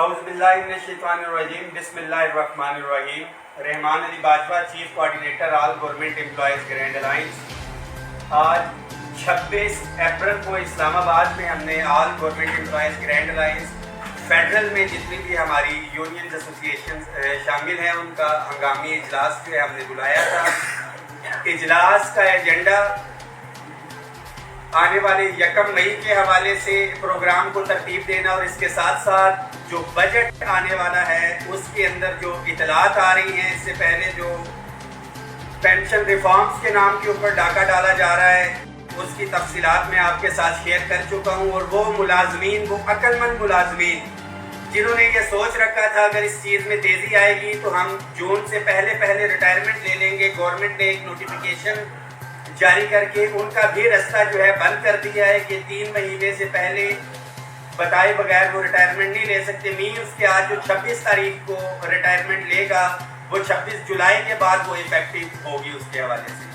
اعوذ باللہ من الشیطان الرجیم بسم اللہ الرحمن الرحیم. Rehman Ali Bajwa, chief coordinator all government employees grand alliance. آج 26 اپریل کو اسلام آباد میں ہم نے all government employees grand alliance federal میں جتنی بھی ہماری یونینز ایسوسیشن شامل ہیں ان کا ہنگامی اجلاس جو ہے ہم نے بلایا تھا. اجلاس کا ایجنڈا آنے والے 1 مئی کے حوالے سے پروگرام کو ترتیب دینا اور اس کے ساتھ ساتھ جو بجٹ آنے والا ہے اس کے اندر جو اطلاعات آ رہی ہیں. اس سے پہلے جو پینشن ریفارمز کے نام کے اوپر ڈاکہ ڈالا جا رہا ہے اس کی تفصیلات میں آپ کے ساتھ شیئر کر چکا ہوں. اور وہ ملازمین، وہ عقل مند ملازمین جنہوں نے یہ سوچ رکھا تھا اگر اس چیز میں تیزی آئے گی تو ہم جون سے پہلے ریٹائرمنٹ لے لیں گے، گورنمنٹ نے ایک نوٹیفیکیشن جاری کر کے ان کا بھی رستہ جو ہے بند کر دیا ہے کہ 3 مہینے سے پہلے بتائے بغیر وہ ریٹائرمنٹ نہیں لے سکتے. مینس کہ آج جو 26 تاریخ کو ریٹائرمنٹ لے گا وہ 26 جولائی کے بعد وہ افیکٹو ہوگی. اس کے حوالے سے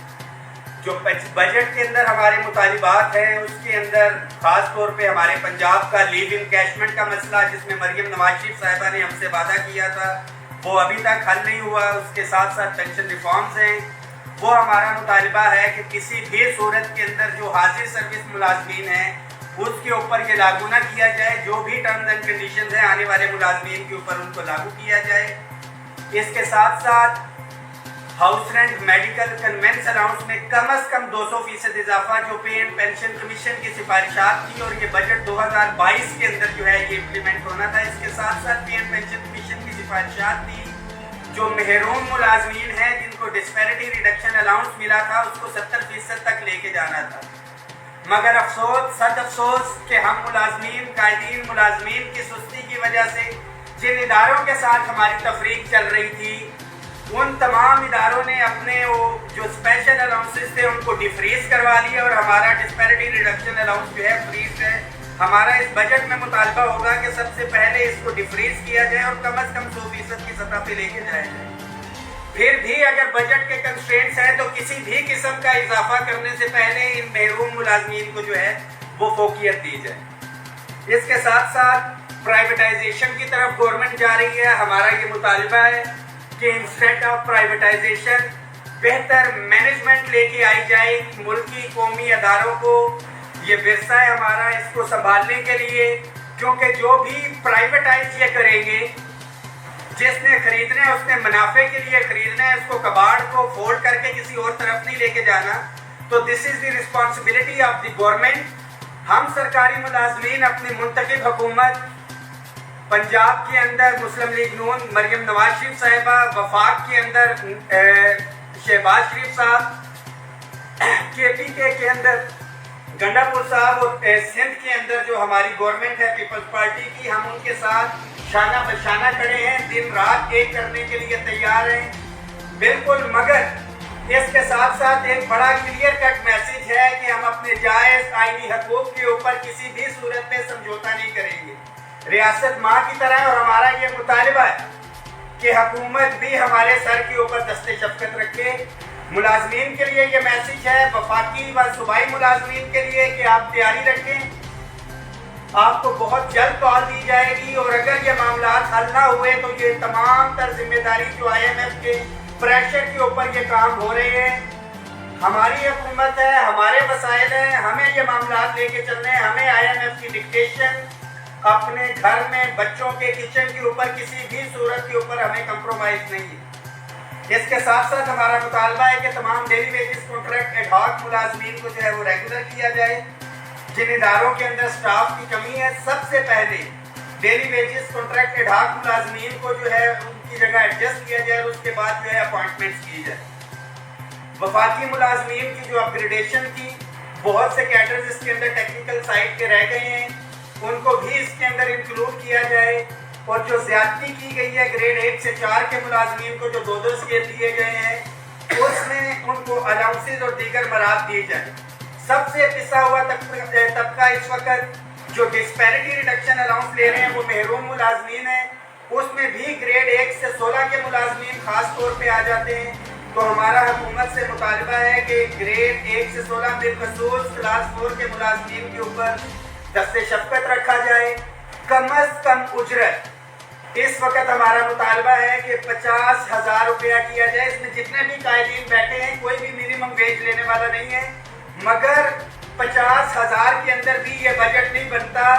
جو بجٹ کے اندر ہمارے مطالبات ہیں اس کے اندر خاص طور پہ ہمارے پنجاب کا لیو انکیشمنٹ کا مسئلہ جس میں مریم نواز شریف صاحبہ نے ہم سے وعدہ کیا تھا وہ ابھی تک حل نہیں ہوا. اس کے ساتھ ساتھ پینشن ریفارمز ہیں. وہ ہمارا مطالبہ ہے کہ کسی بھی صورت کے اندر جو حاضر سروس ملازمین ہیں اس کے اوپر یہ لاگو نہ کیا جائے. جو بھی ٹرمز اینڈ کنڈیشنز ہیں آنے والے ملازمین کے اوپر ان کو لاگو کیا جائے. اس کے ساتھ ساتھ house rent, medical, conveyance allowance میں کم از کم 200% اضافہ جو پے اینڈ پینشن کمیشن کی سفارشات تھی اور یہ بجٹ 2022 کے اندر جو ہے یہ امپلیمنٹ ہونا تھا. اس کے ساتھ ساتھ پے اینڈ پینشن کمیشن کی سفارشات تھی جو محروم ملازمین ہیں جن کو ڈسپیرٹی ریڈکشن الاؤنس ملا تھا اس کو 70% تک لے کے جانا تھا. مگر افسوس، سخت افسوس کہ ہم ملازمین، قائدین ملازمین کی سستی کی وجہ سے جن اداروں کے ساتھ ہماری تفریق چل رہی تھی ان تمام اداروں نے اپنے وہ جو اسپیشل الاؤنسز تھے ان کو ڈیفریز کروا لیا اور ہمارا ڈسپیرٹی ریڈکشن الاؤنس جو ہے فریز ہے. ہمارا اس بجٹ میں مطالبہ ہوگا کہ سب سے پہلے اس کو ڈیفریز کیا جائے اور کم از کم 100% کی سطح پہ لے کے جایا جائے. پھر بھی اگر بجٹ کے کنسٹرینٹس ہیں تو کسی بھی قسم کا اضافہ کرنے سے پہلے ان محروم ملازمین کو جو ہے وہ فوقیت دی جائے. اس کے ساتھ ساتھ پرائیویٹائزیشن کی طرف گورنمنٹ جا رہی ہے. ہمارا یہ مطالبہ ہے کہ انسٹیڈ آف پرائیویٹائزیشن بہتر مینجمنٹ لے کے آئی جائے. ملکی قومی اداروں کو یہ ورثہ ہے ہمارا اس کو سنبھالنے کے لیے، کیونکہ جو بھی پرائیویٹائز یہ کریں گے جس نے خریدنا ہے اس نے منافع کے لیے خریدنا ہے، اس کو کباڑ کو فولڈ کر کے کسی اور طرف نہیں لے کے جانا. تو this is the responsibility of the government. ہم سرکاری ملازمین اپنی منتخب حکومت پنجاب کے اندر مسلم لیگ نون مریم نواز شریف صاحبہ، وفاق کے اندر شہباز شریف صاحب، KPK کے اندر گنڈا پور صاحب اور سندھ کے اندر جو ہماری گورنمنٹ ہے پیپلز پارٹی کی، ہم ان کے ساتھ شانہ بشانہ کھڑے ہیں، دن رات ایک کرنے کے لیے تیار ہیں بالکل. مگر اس کے ساتھ ساتھ ایک بڑا کلیئر کٹ میسج ہے کہ ہم اپنے جائز آئینی حقوق کے اوپر کسی بھی صورت میں سمجھوتا نہیں کریں گے. ریاست ماں کی طرح اور ہمارا یہ مطالبہ ہے کہ حکومت بھی ہمارے سر کے اوپر دست شفقت رکھے. ملازمین کے لیے یہ میسج ہے، وفاقی و صوبائی ملازمین کے لیے کہ آپ تیاری رکھیں. آپ کو بہت جلد کال دی جائے گی اور اگر یہ معاملات حل نہ ہوئے تو یہ تمام تر ذمہ داری جو IMF کے پریشر کے اوپر یہ کام ہو رہے ہیں. ہماری حکومت ہے، ہمارے وسائل ہیں، ہمیں یہ معاملات لے کے چلنے ہیں. ہمیں IMF کی ڈکٹیشن اپنے گھر میں بچوں کے کچن کے اوپر کسی بھی صورت کے اوپر ہمیں کمپرومائز نہیں ہے. اس کے ساتھ ساتھ ہمارا مطالبہ ہے کہ تمام daily wages contract ad hoc ملازمین کو جو ہے وہ ریگولر کیا جائے. جن اداروں کے اندر سٹاف کی کمی ہے سب سے پہلے daily wages contract ad hoc ملازمین کو جو ہے ان کی جگہ ایڈجسٹ کیا جائے اور اس کے بعد جو ہے اپوائنٹمنٹس کی جائے. وفاقی ملازمین کی جو اپ گریڈیشن کی بہت سے کیڈرز اس کے اندر ٹیکنیکل سائٹ کے رہ گئے ہیں ان کو بھی اس کے اندر انکلوڈ کیا جائے. اور جو زیادتی کی گئی ہے گریڈ 1 سے 4 کے ملازمین کو جو 2 اسکیل دیے گئے ہیں اس میں ان کو الاؤنسز اور دیگر مراد دیے جائیں. سب سے پسا ہوا طبقہ اس وقت جو ڈسپیرٹی ریڈکشن الاؤنس لے رہے ہیں وہ محروم ملازمین ہیں. اس میں بھی گریڈ 1 سے 16 کے ملازمین خاص طور پہ آ جاتے ہیں. تو ہمارا حکومت سے مطالبہ ہے کہ گریڈ 1 سے 16 بالخصوص کلاس 4 کے ملازمین کے اوپر دست شفقت رکھا جائے. کم از کم اجرت اس وقت ہمارا مطالبہ ہے کہ 50,000 روپیہ کیا جائے. اس میں جتنے بھی قائدین بیٹھے ہیں کوئی بھی منیمم ویج لینے والا نہیں ہے, مگر 50,000 کے اندر بھی یہ بجٹ نہیں بنتا.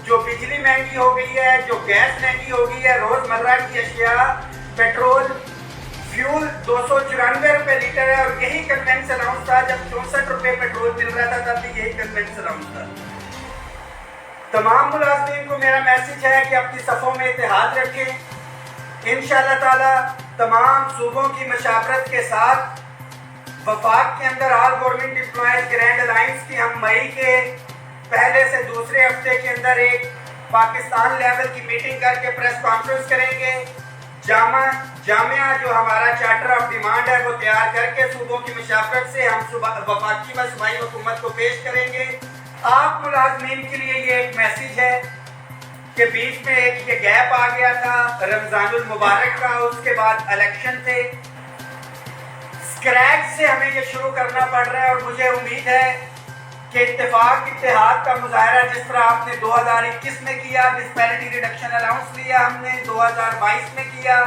جو بجلی مہنگی ہو گئی ہے, جو گیس مہنگی ہو گئی ہے, روزمرہ کی اشیاء, پیٹرول, فیول 294 روپے لیٹر ہے, اور یہی کنوینس الاؤنس تھا جب 64 روپے پیٹرول مل رہا تھا, تب بھی یہی کنوینس الاؤنس تھا. تمام ملازمین کو میرا میسج ہے کہ اپنی صفوں میں اتحاد رکھیں. انشاءاللہ تعالی تمام صوبوں کی مشاورت کے ساتھ وفاق کے اندر all government employees grand alliance کی ہم مئی کے پہلے سے دوسرے ہفتے کے اندر ایک پاکستان لیول کی میٹنگ کر کے پریس کانفرنس کریں گے. جامعہ جو ہمارا چارٹر آف ڈیمانڈ ہے وہ تیار کر کے صوبوں کی مشاورت سے ہم وفاقی و صوبائی حکومت کو پیش کریں گے. آپ ملازمین کے لیے یہ ایک میسیج ہے کہ بیچ میں ایک یہ گیپ آ گیا تھا رمضان المبارک کا, اس کے بعد الیکشن تھے, اسکریچ سے ہمیں یہ شروع کرنا پڑ رہا ہے. اور مجھے امید ہے کہ اتحاد کا مظاہرہ جس طرح آپ نے 2021 میں کیا, ڈسپیرٹی ریڈکشن الاؤنس لیا ہم نے, 2022 میں کیا,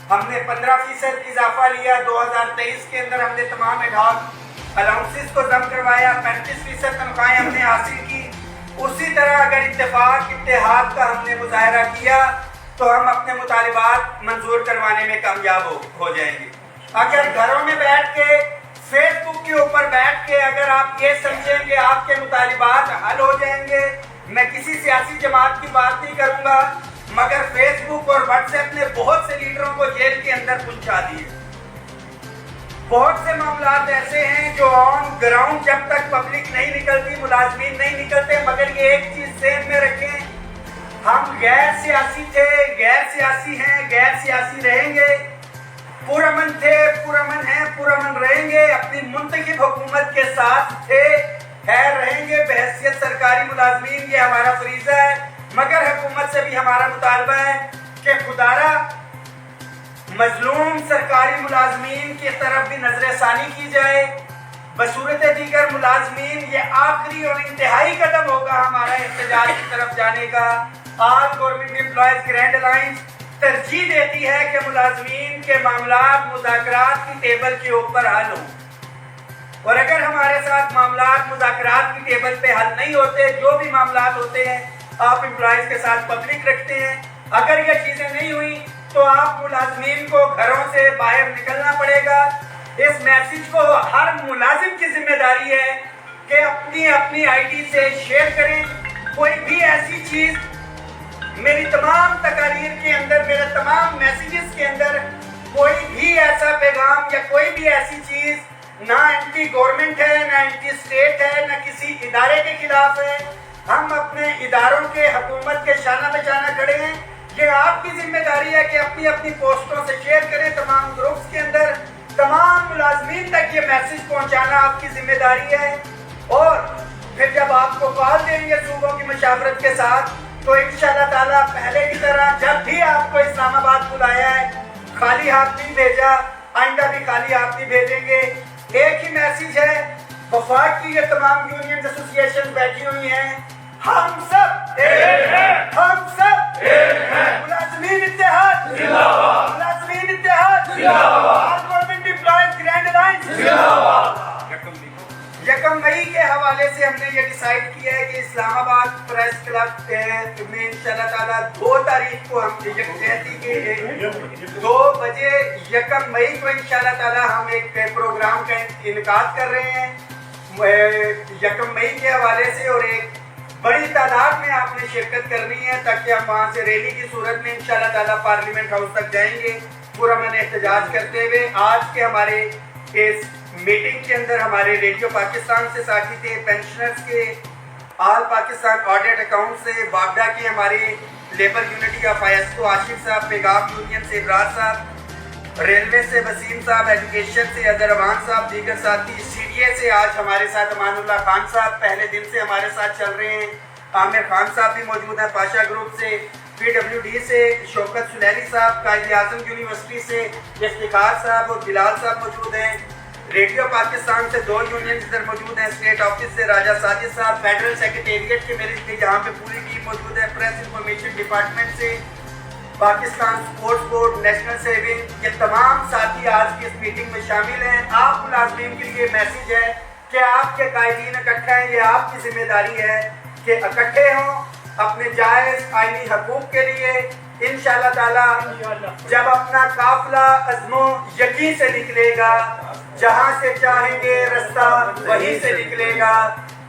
ہم نے 15% اضافہ لیا, 2023 کے اندر ہم نے تمام ایڈہاک الاؤنسز کو ضم کروایا, 35% تنخواہیں ہم نے حاصل کی. اسی طرح اگر اتحاد کا ہم نے مظاہرہ کیا تو ہم اپنے مطالبات منظور کروانے میں کامیاب ہو جائیں گے. اگر گھروں میں بیٹھ کے, فیس بک کے اوپر بیٹھ کے اگر آپ یہ سمجھیں کہ آپ کے مطالبات حل ہو جائیں گے, میں کسی سیاسی جماعت کی بات نہیں کروں گا, مگر فیس بک اور واٹس ایپ نے بہت سے لیڈروں کو جیل کے اندر پہنچا دیے. بہت سے معاملات ایسے ہیں جو آن گراؤنڈ جب تک پبلک نہیں نکلتی, ملازمین نہیں نکلتے, مگر یہ ایک چیز ذہن میں رکھیں, ہم غیر سیاسی تھے, غیر سیاسی ہیں, غیر سیاسی رہیں گے, پرامن تھے, پرامن ہیں, پرامن رہیں گے, اپنی منتخب حکومت کے ساتھ تھے, خیر رہیں گے بحیثیت سرکاری ملازمین. یہ ہمارا فریضہ ہے, مگر حکومت سے بھی ہمارا مطالبہ ہے کہ خدارہ مظلوم سرکاری ملازمین کی طرف بھی نظر ثانی کی جائے. بصورت دیگر ملازمین یہ آخری اور انتہائی قدم ہوگا ہمارا احتجاج کی طرف جانے کا. آل گورنمنٹ امپلائیز گرینڈ الائنس ترجیح دیتی ہے کہ ملازمین کے معاملات مذاکرات کی ٹیبل کے اوپر حل ہوں, اور اگر ہمارے ساتھ معاملات مذاکرات کی ٹیبل پہ حل نہیں ہوتے, جو بھی معاملات ہوتے ہیں آپ امپلائیز کے ساتھ پبلک رکھتے ہیں, اگر یہ چیزیں نہیں ہوئی تو آپ ملازمین کو گھروں سے باہر نکلنا پڑے گا. اس میسیج کو ہر ملازم کی ذمہ داری ہے کہ اپنی اپنی آئی ڈی سے شیئر کریں. کوئی بھی ایسی چیز میری تمام تقاریر کے اندر, میرے تمام میسیجز کے اندر کوئی بھی ایسا پیغام یا کوئی بھی ایسی چیز نہ اینٹی گورنمنٹ ہے, نہ اینٹی اسٹیٹ ہے, نہ کسی ادارے کے خلاف ہے. ہم اپنے اداروں کے, حکومت کے شانہ بشانہ کھڑے ہیں. یہ آپ کی ذمہ داری ہے کہ اپنی اپنی پوسٹوں سے شیئر کریں تمام گروپس کے اندر, تمام ملازمین تک یہ میسیج پہنچانا آپ کی ذمہ داری ہے. اور پھر جب آپ کو کال دیں گے صوبوں کی مشاورت کے ساتھ تو انشاءاللہ تعالیٰ پہلے کی طرح جب بھی آپ کو اسلام آباد بلایا ہے خالی ہاتھ نہیں بھیجا, آئندہ بھی خالی ہاتھ نہیں بھیجیں گے. ایک ہی میسیج ہے, وفاق کی یہ تمام یونین ایسوسیشن بیٹھی ہوئی ہیں, ہم سب ایک ہیں, ہم سب ایک ہیں, ملازمین اتحاد زندہ باد, ملازمین اتحاد زندہ باد, آل گورنمنٹ امپلائیز گرینڈ الائنس زندہ باد. 1 مئی کے حوالے سے ہم نے یہ ڈیسائیڈ کیا ہے کہ اسلام آباد پریس کلب میں انشاءاللہ تعالیٰ 2 تاریخ کو ہم 2 بجے 1 مئی کو انشاءاللہ تعالیٰ ہم ایک پروگرام کا انعقاد کر رہے ہیں 1 مئی کے حوالے سے, اور ایک بڑی تعداد میں آپ نے شرکت کرنی ہے تاکہ ہم وہاں سے ریلی کی صورت میں انشاءاللہ تعالیٰ پارلیمنٹ ہاؤس تک جائیں گے پرامن احتجاج کرتے ہوئے. آج کے ہمارے اس میٹنگ کے اندر ہمارے ریڈیو پاکستان سے ساتھی تھے, پینشنرز کے, آل پاکستان آڈٹ اکاؤنٹ سے, باگڈا کے ہمارے لیبر یونٹی آف آئیسکو آشف صاحب, پیغام یونین سے ابرار صاحب, ریلوے سے وسیم صاحب, ایجوکیشن سے اظہر امان صاحب, دیگر ساتھی, سی ڈی اے سے آج ہمارے ساتھ امان اللہ خان صاحب پہلے دن سے ہمارے ساتھ چل رہے ہیں, عامر خان صاحب بھی موجود ہیں, پاشا گروپ سے, پی ڈبلیو ڈی سے شوکت سلیری صاحب, قائد اعظم یونیورسٹی سے افتخار صاحب اور بلال صاحب موجود ہیں, ریڈیو پاکستان سے 2 یونینز ادھر موجود ہیں, اسٹیٹ آفس سے راجہ ساجد صاحب, فیڈرل سیکریٹریٹ کے میرے یہاں پہ پوری ٹیم موجود ہے, پریس انفارمیشن ڈپارٹمنٹ سے, Pakistan sports board, national saving, یہ تمام ساتھی آج کی اس میٹنگ میں شامل ہیں. آپ ملازمین کے لیے میسیج ہے کہ آپ کے قائدین اکٹھے ہیں، یہ آپ کی ذمہ داری ہے کہ اکٹھے ہوں اپنے جائز آئینی حقوق کے لیے. انشاءاللہ تعالی جب اپنا قافلہ عزم و یقین سے نکلے گا، جہاں سے چاہیں گے رستہ وہیں سے نکلے گا.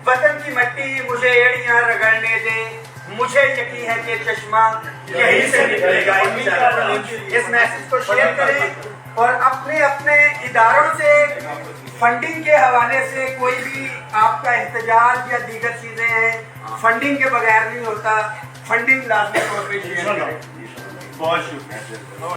وطن کی مٹی مجھے ایڑیاں رگڑنے دے، مجھے یقین ہے کہ چشمہ یہیں سے نکلے گا. انشاءاللہ اس میسیج کو شیئر کریں اور اپنے اپنے اداروں سے فنڈنگ کے حوالے سے کوئی بھی آپ کا احتجاج یا دیگر چیزیں ہیں، فنڈنگ کے بغیر نہیں ہوتا. فنڈنگ لازمی طور پہ شیئر کریں. بہت شکریہ.